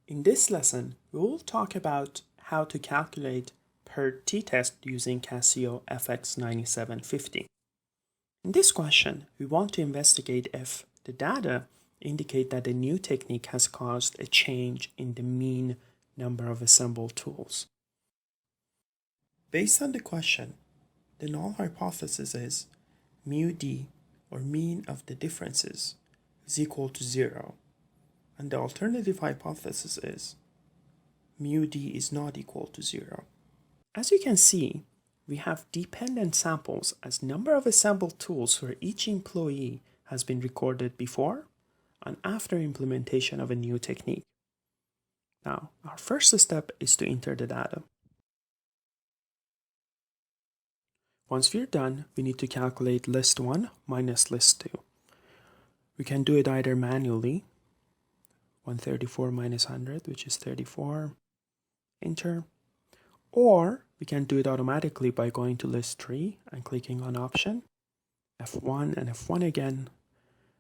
In this lesson, we will talk about how to calculate per t-test using Casio fx-9750. In this question, we want to investigate if the data indicate that the new technique has caused a change in the mean number of assembled tools. Based on the question, the null hypothesis is mu d, or mean of the differences, is equal to 0. And the alternative hypothesis is mu d is not equal to 0. As you can see, we have dependent samples as number of assembled tools for each employee has been recorded before and after implementation of a new technique. Now, our first step is to enter the data. Once we're done, we need to calculate list 1 minus list 2. We can do it either manually, 134 minus 100, which is 34, enter, or we can do it automatically by going to list 3 and clicking on option, F1 and F1 again,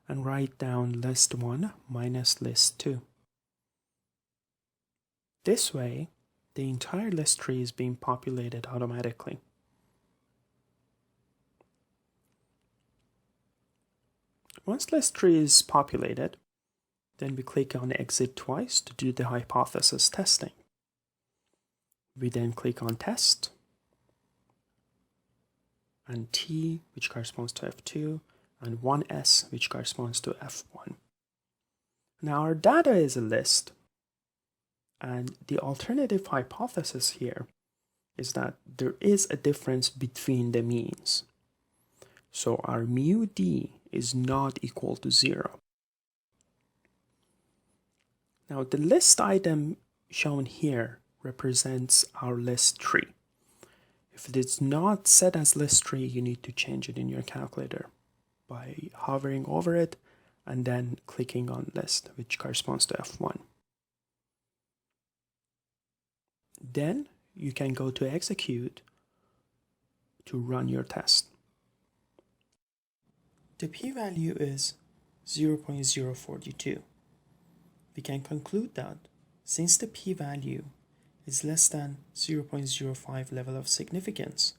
and write down list 1 minus list 2. This way, the entire list tree is being populated automatically. Once list tree is populated, then we click on exit twice to do the hypothesis testing. We then click on test, and T, which corresponds to F2, and 1S, which corresponds to F1. Now our data is a list, and the alternative hypothesis here is that there is a difference between the means. So our mu d is not equal to 0. Now the list item shown here represents our list tree. If it is not set as list tree, you need to change it in your calculator by hovering over it and then clicking on list, which corresponds to F1. Then you can go to execute to run your test. The p-value is 0.042. We can conclude that since the p-value is less than 0.05 level of significance,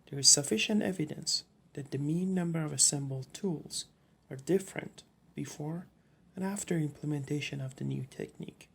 there is sufficient evidence that the mean number of assembled tools are different before and after implementation of the new technique.